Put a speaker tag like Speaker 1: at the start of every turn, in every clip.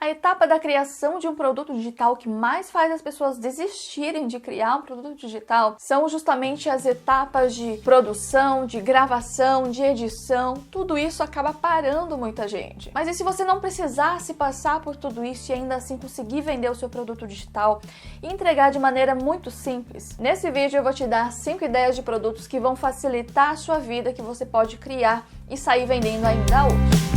Speaker 1: A etapa da criação de um produto digital que mais faz as pessoas desistirem de criar um produto digital são justamente as etapas de produção, de gravação, de edição. Tudo isso acaba parando muita gente. Mas e se você não precisasse passar por tudo isso e ainda assim conseguir vender o seu produto digital e entregar de maneira muito simples? Nesse vídeo eu vou te dar 5 ideias de produtos que vão facilitar a sua vida, que você pode criar e sair vendendo ainda hoje.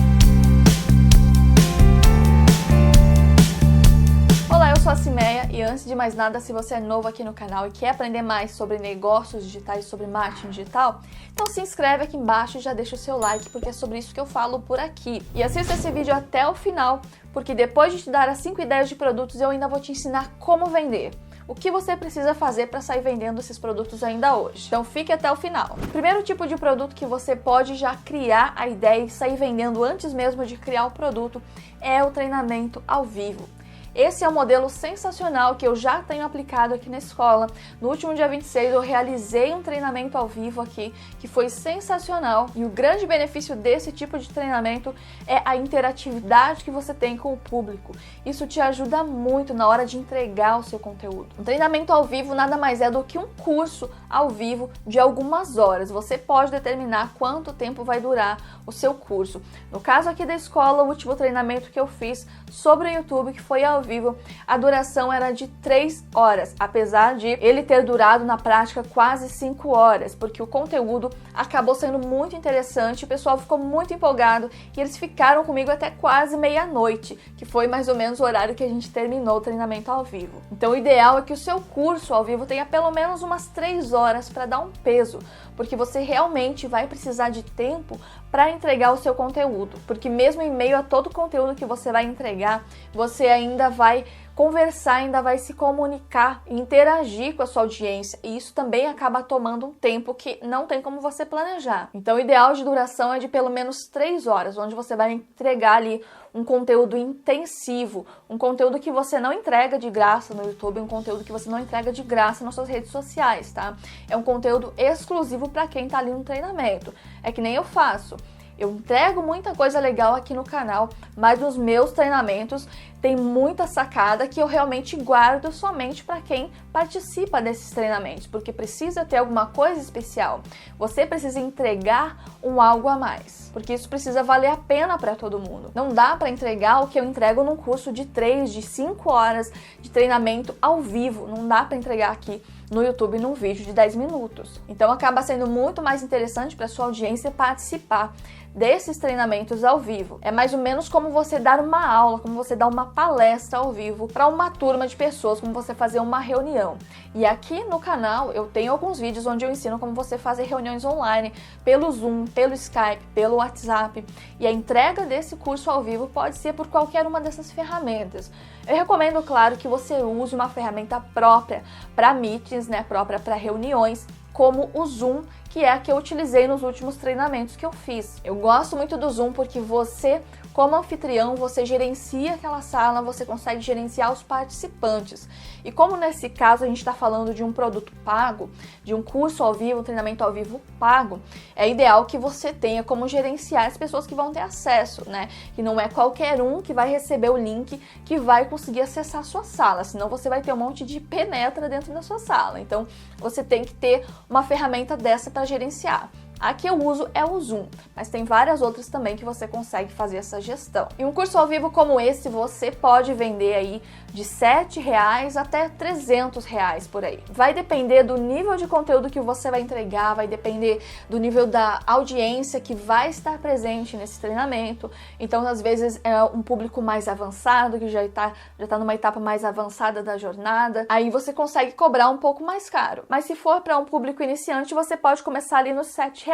Speaker 1: Olá, eu sou a Cimeia e antes de mais nada, se você é novo aqui no canal e quer aprender mais sobre negócios digitais, sobre marketing digital, então se inscreve aqui embaixo e já deixa o seu like, porque é sobre isso que eu falo por aqui. E assista esse vídeo até o final, porque depois de te dar as 5 ideias de produtos, eu ainda vou te ensinar como vender. O que você precisa fazer para sair vendendo esses produtos ainda hoje. Então fique até o final. O primeiro tipo de produto que você pode já criar a ideia e sair vendendo antes mesmo de criar o produto é o treinamento ao vivo. Esse é um modelo sensacional que eu já tenho aplicado aqui na escola. No último dia 26 eu realizei um treinamento ao vivo aqui, que foi sensacional. E o grande benefício desse tipo de treinamento é a interatividade que você tem com o público. Isso te ajuda muito na hora de entregar o seu conteúdo. Um treinamento ao vivo nada mais é do que um curso ao vivo de algumas horas. Você pode determinar quanto tempo vai durar o seu curso. No caso aqui da escola, o último treinamento que eu fiz sobre o YouTube, que foi ao vivo, a duração era de 3 horas, apesar de ele ter durado na prática quase 5 horas, porque o conteúdo acabou sendo muito interessante, o pessoal ficou muito empolgado e eles ficaram comigo até quase meia-noite, que foi mais ou menos o horário que a gente terminou o treinamento ao vivo. Então o ideal é que o seu curso ao vivo tenha pelo menos umas 3 horas para dar um peso, porque você realmente vai precisar de tempo para entregar o seu conteúdo, porque mesmo em meio a todo o conteúdo que você vai entregar, você ainda vai conversar, ainda vai se comunicar, interagir com a sua audiência, e isso também acaba tomando um tempo que não tem como você planejar. Então o ideal de duração é de pelo menos 3 horas, onde você vai entregar ali um conteúdo intensivo, um conteúdo que você não entrega de graça no YouTube, um conteúdo que você não entrega de graça nas suas redes sociais, tá? É um conteúdo exclusivo para quem tá ali no treinamento. É que nem eu faço. Eu entrego muita coisa legal aqui no canal, mas nos meus treinamentos tem muita sacada que eu realmente guardo somente para quem participa desses treinamentos, porque precisa ter alguma coisa especial. Você precisa entregar um algo a mais, porque isso precisa valer a pena para todo mundo. Não dá para entregar o que eu entrego num curso de 3, de 5 horas de treinamento ao vivo. Não dá para entregar aqui no YouTube num vídeo de 10 minutos. Então acaba sendo muito mais interessante para sua audiência participar desses treinamentos ao vivo. É mais ou menos como você dar uma aula, como você dar uma palestra ao vivo para uma turma de pessoas, como você fazer uma reunião. E aqui no canal eu tenho alguns vídeos onde eu ensino como você fazer reuniões online pelo Zoom, pelo Skype, pelo WhatsApp. E a entrega desse curso ao vivo pode ser por qualquer uma dessas ferramentas. Eu recomendo, claro, que você use uma ferramenta própria para meetings, né, própria para reuniões, como o Zoom, que é a que eu utilizei nos últimos treinamentos que eu fiz. Eu gosto muito do Zoom porque você, como anfitrião, você gerencia aquela sala, você consegue gerenciar os participantes. E como nesse caso a gente está falando de um produto pago, de um curso ao vivo, um treinamento ao vivo pago, é ideal que você tenha como gerenciar as pessoas que vão ter acesso, né? Que não é qualquer um que vai receber o link que vai conseguir acessar a sua sala, senão você vai ter um monte de penetra dentro da sua sala. Então você tem que ter uma ferramenta dessa para gerenciar. A que eu uso é o Zoom, mas tem várias outras também que você consegue fazer essa gestão. E um curso ao vivo como esse você pode vender aí de R$7 até R$300 por aí. Vai depender do nível de conteúdo que você vai entregar, vai depender do nível da audiência que vai estar presente nesse treinamento. Então, às vezes, é um público mais avançado, que já tá numa etapa mais avançada da jornada. Aí você consegue cobrar um pouco mais caro. Mas se for para um público iniciante, você pode começar ali nos R$7.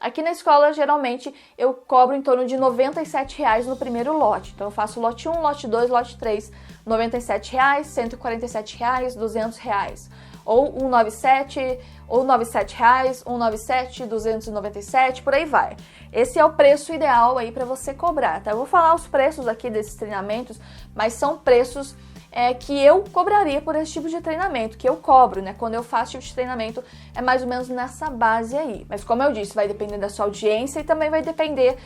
Speaker 1: Aqui na escola, geralmente, eu cobro em torno de R$97 no primeiro lote. Então, eu faço lote 1, lote 2, lote 3, R$97, R$147, R$200. Ou R$197, ou R$97, R$197, R$297, por aí vai. Esse é o preço ideal aí para você cobrar, tá? Eu vou falar os preços aqui desses treinamentos, mas são preços que eu cobraria por esse tipo de treinamento, que eu cobro, né? Quando eu faço esse tipo de treinamento, é mais ou menos nessa base aí. Mas como eu disse, vai depender da sua audiência e também vai depender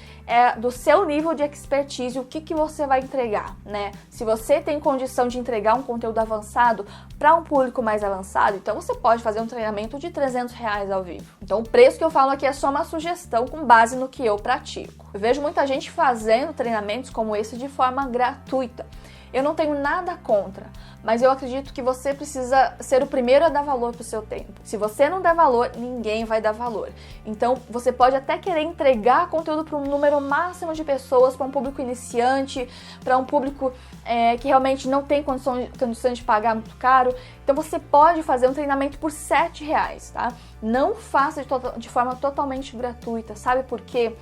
Speaker 1: do seu nível de expertise, o que você vai entregar, né? Se você tem condição de entregar um conteúdo avançado para um público mais avançado, então você pode fazer um treinamento de R$300 ao vivo. Então o preço que eu falo aqui é só uma sugestão com base no que eu pratico. Eu vejo muita gente fazendo treinamentos como esse de forma gratuita. Eu não tenho nada contra, mas eu acredito que você precisa ser o primeiro a dar valor para o seu tempo. Se você não der valor, ninguém vai dar valor. Então, você pode até querer entregar conteúdo para um número máximo de pessoas, para um público iniciante, para um público que realmente não tem condição de pagar muito caro. Então, você pode fazer um treinamento por R$7, tá? Não faça de forma totalmente gratuita. Sabe por quê?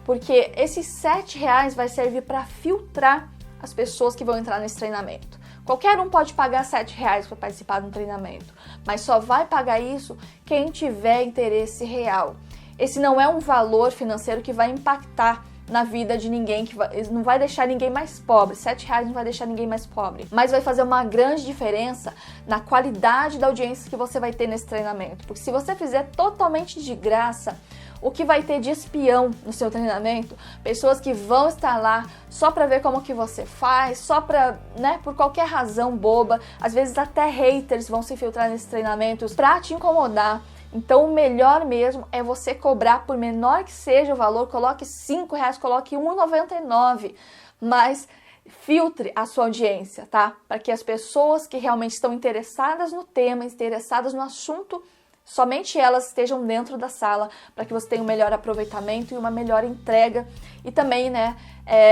Speaker 1: Porque esses R$7 vai servir para filtrar as pessoas que vão entrar nesse treinamento. Qualquer um pode pagar R$7 para participar de um treinamento, mas só vai pagar isso quem tiver interesse real. Esse não é um valor financeiro que vai impactar na vida de ninguém, não vai deixar ninguém mais pobre. R$7 não vai deixar ninguém mais pobre, mas vai fazer uma grande diferença na qualidade da audiência que você vai ter nesse treinamento. Porque se você fizer totalmente de graça, o que vai ter de espião no seu treinamento? Pessoas que vão estar lá só para ver como que você faz, só para, né, por qualquer razão boba. Às vezes até haters vão se infiltrar nesses treinamentos para te incomodar. Então o melhor mesmo é você cobrar, por menor que seja o valor, coloque R$5, coloque R$1,99, mas filtre a sua audiência, tá? Para que as pessoas que realmente estão interessadas no tema, interessadas no assunto, somente elas estejam dentro da sala, para que você tenha um melhor aproveitamento e uma melhor entrega e também, né,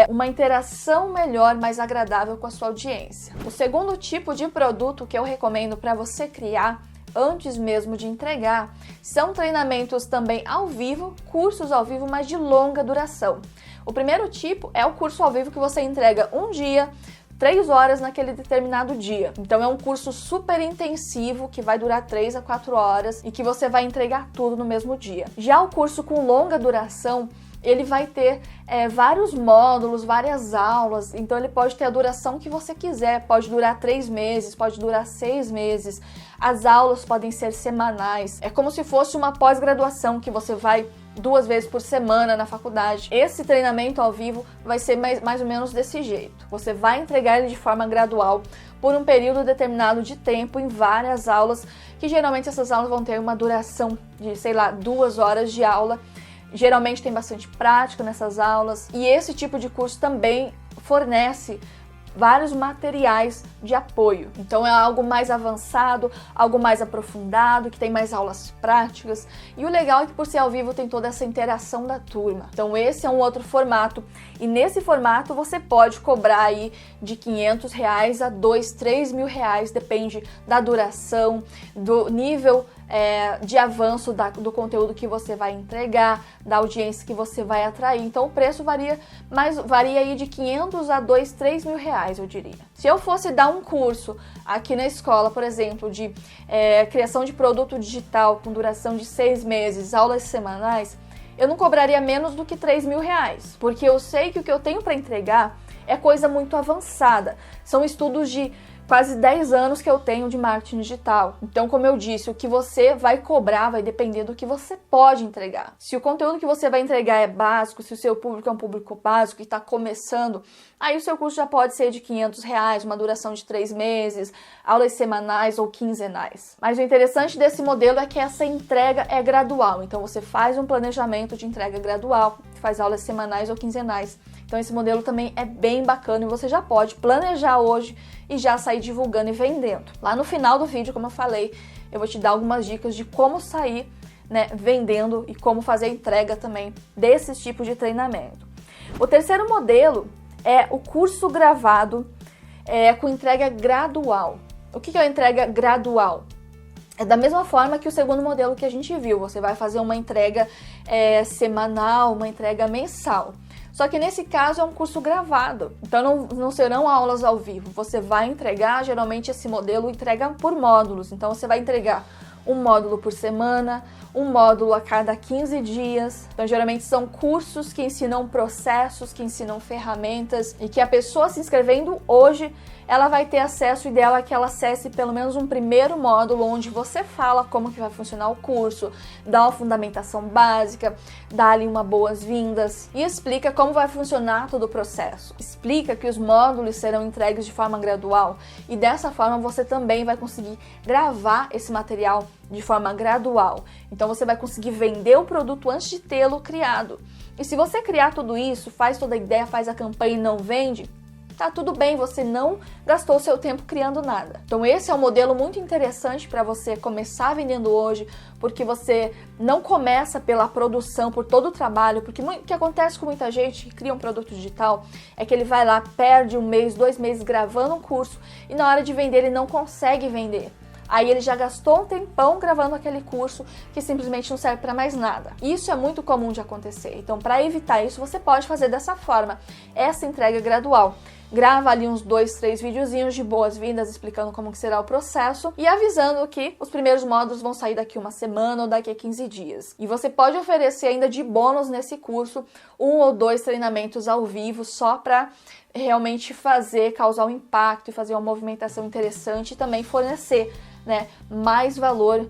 Speaker 1: uma interação melhor, mais agradável com a sua audiência. O segundo tipo de produto que eu recomendo para você criar antes mesmo de entregar são treinamentos também ao vivo, cursos ao vivo, mas de longa duração. O primeiro tipo é o curso ao vivo que você entrega um dia, 3 horas naquele determinado dia. Então é um curso super intensivo que vai durar 3 a 4 horas e que você vai entregar tudo no mesmo dia. Já o curso com longa duração, ele vai ter vários módulos, várias aulas, então ele pode ter a duração que você quiser, pode durar 3 meses, pode durar 6 meses, as aulas podem ser semanais, é como se fosse uma pós-graduação que você vai 2 vezes por semana na faculdade. Esse treinamento ao vivo vai ser mais ou menos desse jeito. Você vai entregar ele de forma gradual por um período determinado de tempo em várias aulas, que geralmente essas aulas vão ter uma duração de, 2 horas de aula. Geralmente tem bastante prática nessas aulas e esse tipo de curso também fornece vários materiais de apoio. Então é algo mais avançado, algo mais aprofundado, que tem mais aulas práticas. E o legal é que por ser ao vivo tem toda essa interação da turma. Então esse é um outro formato. E nesse formato você pode cobrar aí de R$500 a R$2.000, R$3.000, depende da duração, do nível de avanço do conteúdo que você vai entregar, da audiência que você vai atrair. Então o preço varia aí de R$500 a R$2.000, R$3.000, eu diria. Se eu fosse dar um curso aqui na escola, por exemplo, de criação de produto digital com duração de 6 meses, aulas semanais, eu não cobraria menos do que R$3.000, porque eu sei que o que eu tenho para entregar é coisa muito avançada. São estudos de quase 10 anos que eu tenho de marketing digital. Então, como eu disse, o que você vai cobrar vai depender do que você pode entregar. Se o conteúdo que você vai entregar é básico, se o seu público é um público básico e está começando, aí o seu curso já pode ser de R$500, uma duração de 3 meses, aulas semanais ou quinzenais. Mas o interessante desse modelo é que essa entrega é gradual. Então, você faz um planejamento de entrega gradual, faz aulas semanais ou quinzenais. Então esse modelo também é bem bacana e você já pode planejar hoje e já sair divulgando e vendendo. Lá no final do vídeo, como eu falei, eu vou te dar algumas dicas de como sair, né, vendendo e como fazer a entrega também desses tipos de treinamento. O terceiro modelo é o curso gravado com entrega gradual. O que é a entrega gradual? É da mesma forma que o segundo modelo que a gente viu. Você vai fazer uma entrega semanal, uma entrega mensal. Só que nesse caso é um curso gravado, então não serão aulas ao vivo. Você vai entregar, geralmente esse modelo entrega por módulos. Então você vai entregar um módulo por semana, um módulo a cada 15 dias. Então, geralmente são cursos que ensinam processos, que ensinam ferramentas e que a pessoa se inscrevendo hoje, ela vai ter acesso. O ideal é que ela acesse pelo menos um primeiro módulo onde você fala como que vai funcionar o curso, dá uma fundamentação básica, dá ali uma boas-vindas e explica como vai funcionar todo o processo. Explica que os módulos serão entregues de forma gradual e dessa forma você também vai conseguir gravar esse material de forma gradual. Então você vai conseguir vender o produto antes de tê-lo criado. E se você criar tudo isso, faz toda a ideia, faz a campanha e não vende, tá tudo bem, você não gastou seu tempo criando nada. Então esse é um modelo muito interessante para você começar vendendo hoje, porque você não começa pela produção, por todo o trabalho, porque o que acontece com muita gente que cria um produto digital é que ele vai lá, perde um mês, 2 meses gravando um curso e na hora de vender ele não consegue vender. Aí ele já gastou um tempão gravando aquele curso que simplesmente não serve para mais nada. Isso é muito comum de acontecer. Então, para evitar isso, você pode fazer dessa forma, essa entrega gradual. Grava ali uns 2, 3 videozinhos de boas-vindas explicando como que será o processo e avisando que os primeiros módulos vão sair daqui uma semana ou daqui a 15 dias. E você pode oferecer ainda de bônus nesse curso 1 ou 2 treinamentos ao vivo só para realmente causar um impacto e fazer uma movimentação interessante e também fornecer, né, mais valor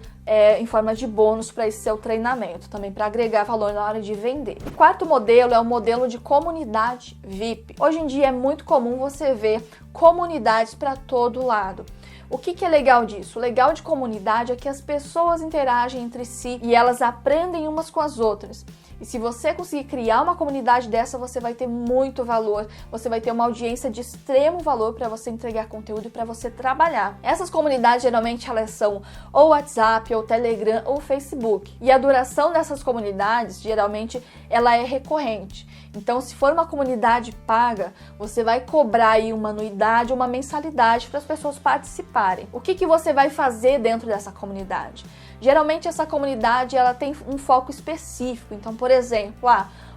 Speaker 1: em forma de bônus para esse seu treinamento, também para agregar valor na hora de vender. O quarto modelo é o modelo de comunidade VIP. Hoje em dia é muito comum você ver comunidades para todo lado. O que é legal disso? O legal de comunidade é que as pessoas interagem entre si e elas aprendem umas com as outras. E se você conseguir criar uma comunidade dessa, você vai ter muito valor, você vai ter uma audiência de extremo valor para você entregar conteúdo e para você trabalhar. Essas comunidades, geralmente, elas são ou WhatsApp, ou Telegram, ou Facebook. E a duração dessas comunidades, geralmente, ela é recorrente. Então, se for uma comunidade paga, você vai cobrar aí uma anuidade ou uma mensalidade para as pessoas participarem. O que você vai fazer dentro dessa comunidade? Geralmente essa comunidade ela tem um foco específico. Então, por exemplo,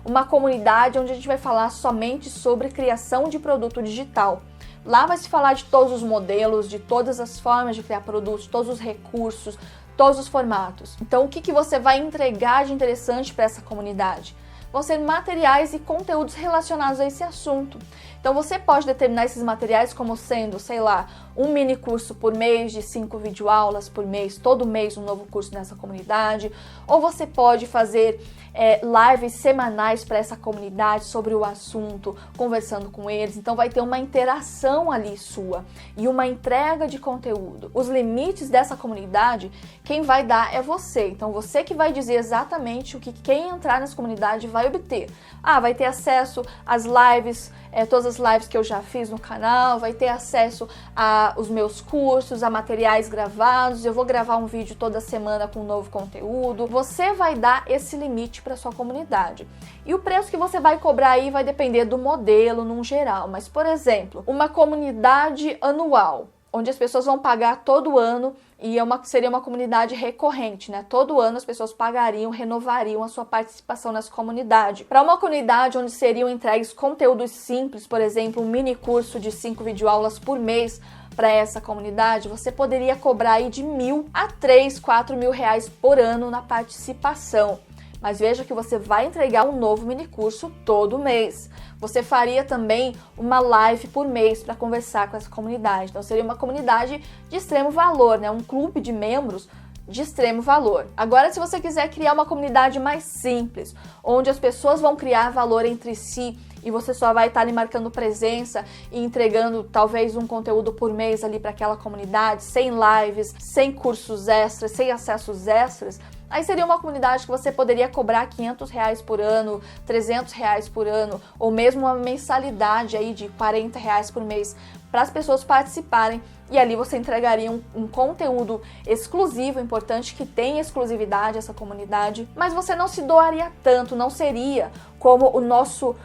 Speaker 1: uma comunidade onde a gente vai falar somente sobre criação de produto digital. Lá vai se falar de todos os modelos, de todas as formas de criar produtos, todos os recursos, todos os formatos. Então, o que você vai entregar de interessante para essa comunidade? Vão ser materiais e conteúdos relacionados a esse assunto. Então você pode determinar esses materiais como sendo, sei lá, um mini curso por mês de 5 videoaulas por mês, todo mês um novo curso nessa comunidade, ou você pode fazer lives semanais para essa comunidade sobre o assunto, conversando com eles. Então vai ter uma interação ali sua e uma entrega de conteúdo. Os limites dessa comunidade, quem vai dar é você. Então você que vai dizer exatamente o que quem entrar nessa comunidade vai obter. Vai ter acesso às lives, todas as lives que eu já fiz no canal, vai ter acesso aos meus cursos, a materiais gravados, eu vou gravar um vídeo toda semana com um novo conteúdo. Você vai dar esse limite para sua comunidade. E o preço que você vai cobrar aí vai depender do modelo num geral, mas por exemplo, uma comunidade anual, onde as pessoas vão pagar todo ano e seria uma comunidade recorrente, né? Todo ano as pessoas pagariam, renovariam a sua participação nessa comunidade. Para uma comunidade onde seriam entregues conteúdos simples, por exemplo, um mini curso de 5 videoaulas por mês para essa comunidade, você poderia cobrar aí de R$1.000 a R$3.000, R$4.000 por ano na participação. Mas veja que você vai entregar um novo mini curso todo mês. Você faria também uma live por mês para conversar com essa comunidade. Então seria uma comunidade de extremo valor, né? Um clube de membros de extremo valor. Agora, se você quiser criar uma comunidade mais simples, onde as pessoas vão criar valor entre si e você só vai estar ali marcando presença e entregando talvez um conteúdo por mês ali para aquela comunidade, sem lives, sem cursos extras, sem acessos extras, aí seria uma comunidade que você poderia cobrar R$500 por ano, R$300 por ano, ou mesmo uma mensalidade aí de R$40 por mês para as pessoas participarem. E ali você entregaria um conteúdo exclusivo, importante, que tem exclusividade essa comunidade, mas você não se doaria tanto, não seria como o nosso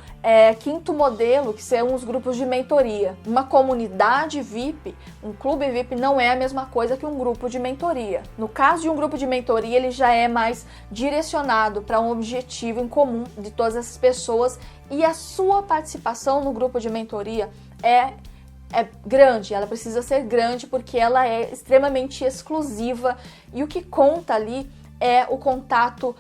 Speaker 1: quinto modelo, que são os grupos de mentoria. Uma comunidade VIP, um clube VIP não é a mesma coisa que um grupo de mentoria. No caso de um grupo de mentoria, ele já é mais direcionado para um objetivo em comum de todas essas pessoas e a sua participação no grupo de mentoria é é grande, ela precisa ser grande porque ela é extremamente exclusiva e o que conta ali é o contato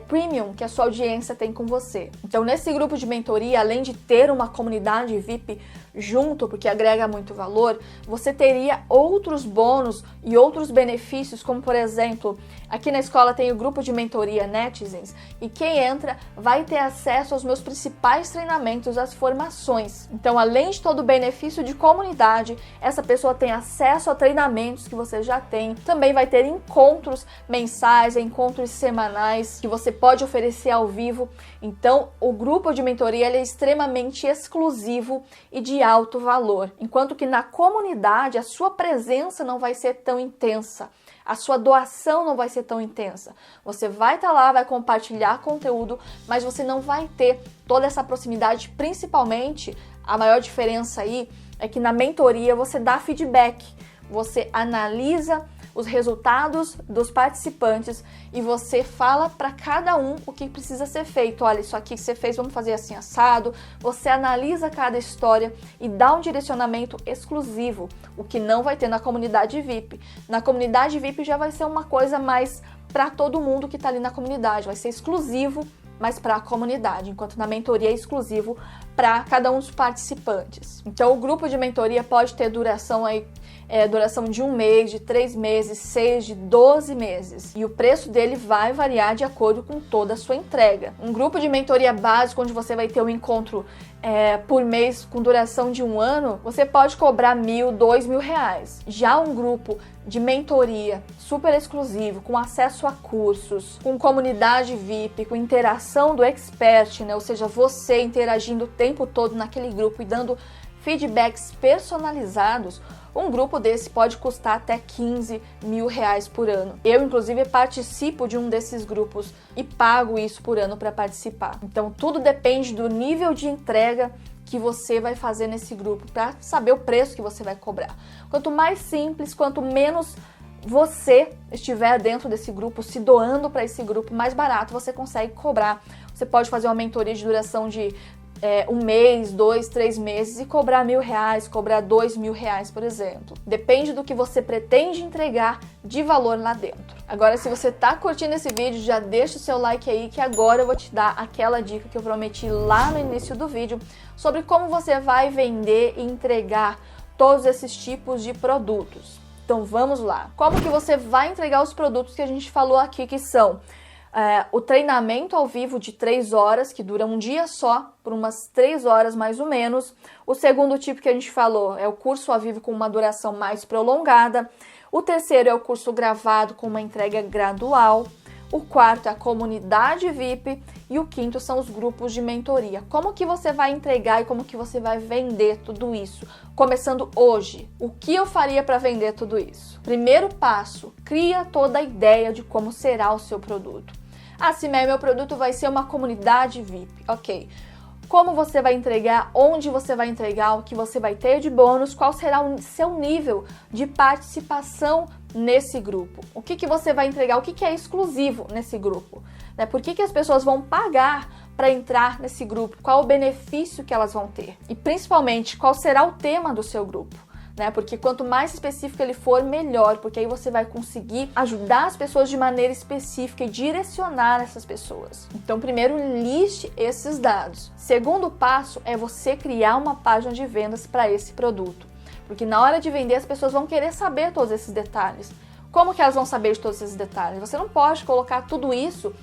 Speaker 1: premium que a sua audiência tem com você. Então, nesse grupo de mentoria, além de ter uma comunidade VIP junto, porque agrega muito valor, você teria outros bônus e outros benefícios, como por exemplo, aqui na escola tem o grupo de mentoria Netizens, e quem entra vai ter acesso aos meus principais treinamentos, às formações. Então, além de todo o benefício de comunidade, essa pessoa tem acesso a treinamentos que você já tem, também vai ter encontros mensais, encontros semanais que você pode oferecer ao vivo. Então, o grupo de mentoria ele é extremamente exclusivo e de alto valor, enquanto que na comunidade a sua presença não vai ser tão intensa, a sua doação não vai ser tão intensa. Você vai estar lá, vai compartilhar conteúdo, mas você não vai ter toda essa proximidade. Principalmente, a maior diferença aí é que na mentoria você dá feedback, você analisa os resultados dos participantes e você fala para cada um o que precisa ser feito. Olha, isso aqui que você fez, vamos fazer assim assado. Você analisa cada história e dá um direcionamento exclusivo, o que não vai ter na comunidade VIP. Na comunidade VIP já vai ser uma coisa mais para todo mundo que está ali na comunidade, vai ser exclusivo, mas para a comunidade, enquanto na mentoria é exclusivo para cada um dos participantes. Então, o grupo de mentoria pode ter duração de 1 mês, de 3 meses, 6, de 12 meses. E o preço dele vai variar de acordo com toda a sua entrega. Um grupo de mentoria básico, onde você vai ter um encontro por mês com duração de 1 ano, você pode cobrar R$1.000, R$2.000. Já um grupo de mentoria super exclusivo, com acesso a cursos, com comunidade VIP, com interação do expert, né? Ou seja, você interagindo o tempo todo naquele grupo e dando feedbacks personalizados, um grupo desse pode custar até R$15.000 por ano. Eu, inclusive, participo de um desses grupos e pago isso por ano para participar. Então, tudo depende do nível de entrega que você vai fazer nesse grupo, para saber o preço que você vai cobrar. Quanto mais simples, quanto menos você estiver dentro desse grupo, se doando para esse grupo, mais barato você consegue cobrar. Você pode fazer uma mentoria de duração de 1 mês, 2, 3 meses e cobrar R$1.000, cobrar R$2.000, por exemplo. Depende do que você pretende entregar de valor lá dentro. Agora, se você tá curtindo esse vídeo, já deixa o seu like aí, que agora eu vou te dar aquela dica que eu prometi lá no início do vídeo sobre como você vai vender e entregar todos esses tipos de produtos. Então vamos lá. Como que você vai entregar os produtos que a gente falou aqui, que são o treinamento ao vivo de 3 horas, que dura um dia só, por umas 3 horas mais ou menos. O segundo tipo que a gente falou é o curso ao vivo com uma duração mais prolongada. O terceiro é o curso gravado com uma entrega gradual. O quarto é a comunidade VIP e o quinto são os grupos de mentoria. Como que você vai entregar e como que você vai vender tudo isso? Começando hoje, o que eu faria para vender tudo isso? Primeiro passo, cria toda a ideia de como será o seu produto. Ah, Simeia, meu produto vai ser uma comunidade VIP. Ok. Como você vai entregar, onde você vai entregar, o que você vai ter de bônus, qual será o seu nível de participação nesse grupo. O que você vai entregar, o que é exclusivo nesse grupo. Né? Por que as pessoas vão pagar para entrar nesse grupo, qual o benefício que elas vão ter. E principalmente, qual será o tema do seu grupo. Né? Porque quanto mais específico ele for, melhor, porque aí você vai conseguir ajudar as pessoas de maneira específica e direcionar essas pessoas. Então, primeiro, liste esses dados. Segundo passo é você criar uma página de vendas para esse produto, porque na hora de vender as pessoas vão querer saber todos esses detalhes. Como que elas vão saber de todos esses detalhes? Você não pode colocar tudo isso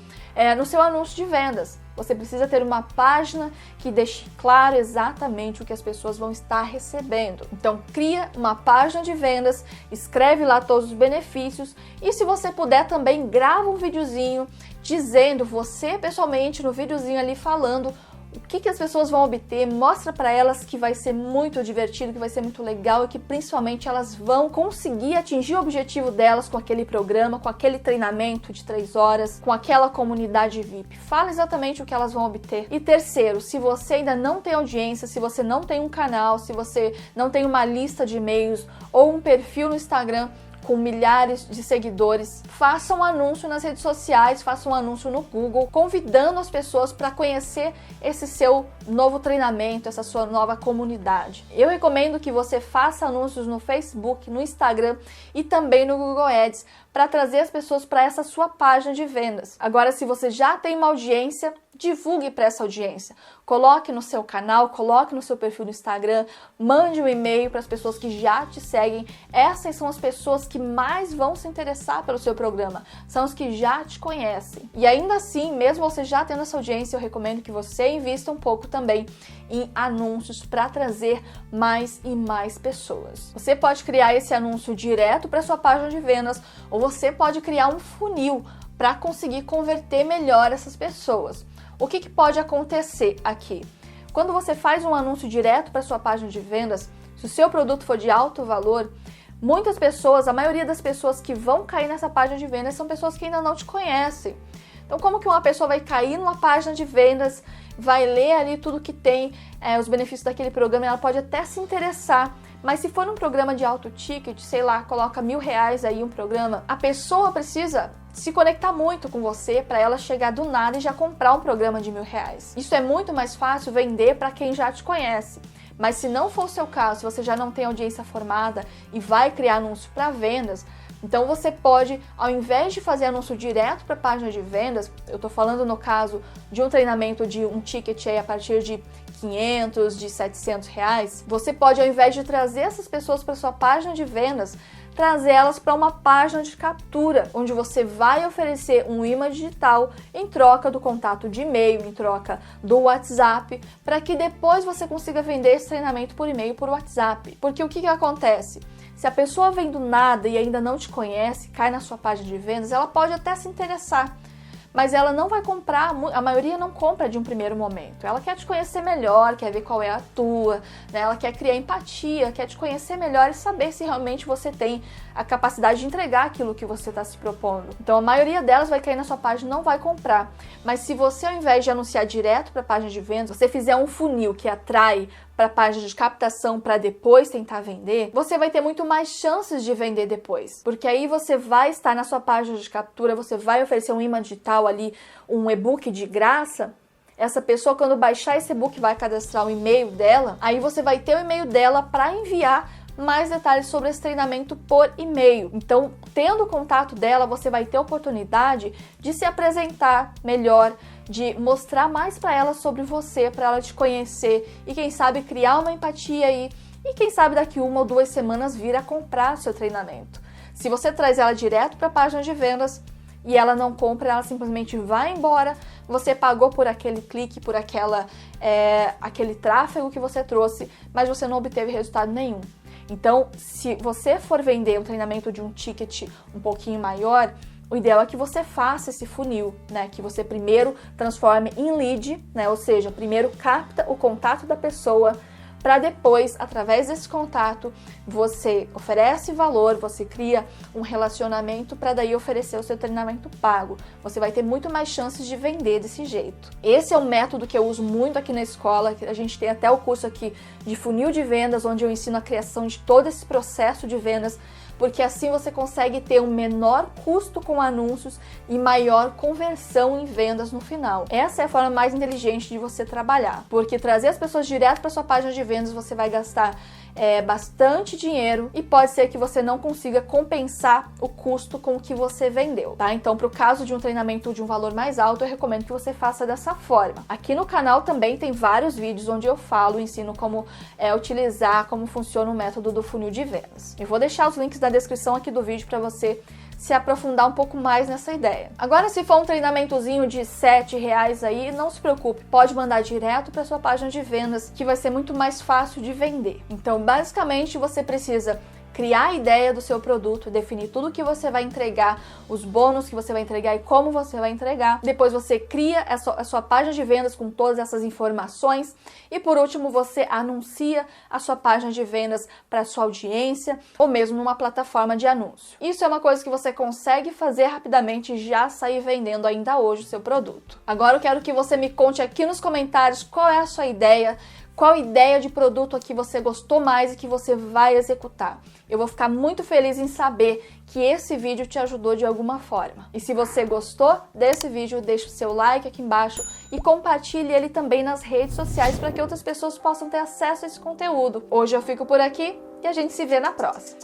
Speaker 1: no seu anúncio de vendas. Você precisa ter uma página que deixe claro exatamente o que as pessoas vão estar recebendo. Então, cria uma página de vendas, escreve lá todos os benefícios e, se você puder, também grava um videozinho dizendo, você pessoalmente no videozinho ali falando o que as pessoas vão obter, mostra para elas que vai ser muito divertido, que vai ser muito legal e que principalmente elas vão conseguir atingir o objetivo delas com aquele programa, com aquele treinamento de 3 horas, com aquela comunidade VIP. Fala exatamente o que elas vão obter. E terceiro, se você ainda não tem audiência, se você não tem um canal, se você não tem uma lista de e-mails ou um perfil no Instagram, com milhares de seguidores, faça um anúncio nas redes sociais, faça um anúncio no Google, convidando as pessoas para conhecer esse seu novo treinamento, essa sua nova comunidade. Eu recomendo que você faça anúncios no Facebook, no Instagram e também no Google Ads para trazer as pessoas para essa sua página de vendas. Agora, se você já tem uma audiência, divulgue para essa audiência. Coloque no seu canal, coloque no seu perfil no Instagram, mande um e-mail para as pessoas que já te seguem. Essas são as pessoas que mais vão se interessar pelo seu programa, são os que já te conhecem. E ainda assim, mesmo você já tendo essa audiência, eu recomendo que você invista um pouco também em anúncios para trazer mais e mais pessoas. Você pode criar esse anúncio direto para sua página de vendas, ou você pode criar um funil para conseguir converter melhor essas pessoas. O que pode acontecer aqui? Quando você faz um anúncio direto para sua página de vendas, se o seu produto for de alto valor, muitas pessoas, a maioria das pessoas que vão cair nessa página de vendas são pessoas que ainda não te conhecem. Então, como que uma pessoa vai cair numa página de vendas, vai ler ali tudo que tem, os benefícios daquele programa, ela pode até se interessar, mas se for um programa de alto ticket, sei lá, coloca R$1.000 aí um programa, a pessoa precisa se conectar muito com você para ela chegar do nada e já comprar um programa de R$1.000. Isso é muito mais fácil vender para quem já te conhece. Mas se não for o seu caso, se você já não tem audiência formada e vai criar anúncio para vendas, então você pode, ao invés de fazer anúncio direto para a página de vendas, eu estou falando no caso de um treinamento de um ticket aí a partir de 500, de R$700, você pode, ao invés de trazer essas pessoas para sua página de vendas, trazer elas para uma página de captura, onde você vai oferecer um imã digital em troca do contato de e-mail, em troca do WhatsApp, para que depois você consiga vender esse treinamento por e-mail, por WhatsApp. Porque o que acontece? Se a pessoa vem do nada e ainda não te conhece, cai na sua página de vendas, ela pode até se interessar, mas ela não vai comprar, a maioria não compra de um primeiro momento. Ela quer te conhecer melhor, quer ver qual é a tua, né? Ela quer criar empatia, quer te conhecer melhor e saber se realmente você tem a capacidade de entregar aquilo que você está se propondo. Então a maioria delas vai cair na sua página e não vai comprar. Mas se você, ao invés de anunciar direto para a página de vendas, você fizer um funil que atrai para a página de captação para depois tentar vender, você vai ter muito mais chances de vender depois. Porque aí você vai estar na sua página de captura, você vai oferecer um imã digital ali, um e-book de graça. Essa pessoa, quando baixar esse e-book, vai cadastrar o e-mail dela, aí você vai ter o e-mail dela para enviar mais detalhes sobre esse treinamento por e-mail. Então, tendo o contato dela, você vai ter a oportunidade de se apresentar melhor, de mostrar mais para ela sobre você, para ela te conhecer e quem sabe criar uma empatia aí e quem sabe daqui 1 ou 2 semanas vir a comprar seu treinamento. Se você traz ela direto para a página de vendas e ela não compra, ela simplesmente vai embora, você pagou por aquele clique, por aquele tráfego que você trouxe, mas você não obteve resultado nenhum. Então, se você for vender um treinamento de um ticket um pouquinho maior, o ideal é que você faça esse funil, né? Que você primeiro transforme em lead, né? Ou seja, primeiro capta o contato da pessoa, para depois, através desse contato, você oferece valor, você cria um relacionamento para daí oferecer o seu treinamento pago. Você vai ter muito mais chances de vender desse jeito. Esse é um método que eu uso muito aqui na escola, a gente tem até o curso aqui de funil de vendas, onde eu ensino a criação de todo esse processo de vendas, porque assim você consegue ter um menor custo com anúncios e maior conversão em vendas no final. Essa é a forma mais inteligente de você trabalhar, porque trazer as pessoas direto para sua página de vendas, você vai gastar bastante dinheiro e pode ser que você não consiga compensar o custo com o que você vendeu, tá? Então, para o caso de um treinamento de um valor mais alto, eu recomendo que você faça dessa forma. Aqui no canal também tem vários vídeos onde eu falo, ensino como utilizar, como funciona o método do funil de vendas. Eu vou deixar os links na descrição aqui do vídeo para você se aprofundar um pouco mais nessa ideia. Agora, se for um treinamentozinho de R$7 aí, não se preocupe, pode mandar direto para sua página de vendas, que vai ser muito mais fácil de vender. Então, basicamente, você precisa criar a ideia do seu produto, definir tudo que você vai entregar, os bônus que você vai entregar e como você vai entregar. Depois você cria a sua página de vendas com todas essas informações e por último você anuncia a sua página de vendas para a sua audiência ou mesmo numa plataforma de anúncio. Isso é uma coisa que você consegue fazer rapidamente e já sair vendendo ainda hoje o seu produto. Agora eu quero que você me conte aqui nos comentários qual é a sua ideia, qual ideia de produto aqui você gostou mais e que você vai executar. Eu vou ficar muito feliz em saber que esse vídeo te ajudou de alguma forma. E se você gostou desse vídeo, deixa o seu like aqui embaixo e compartilhe ele também nas redes sociais para que outras pessoas possam ter acesso a esse conteúdo. Hoje eu fico por aqui e a gente se vê na próxima.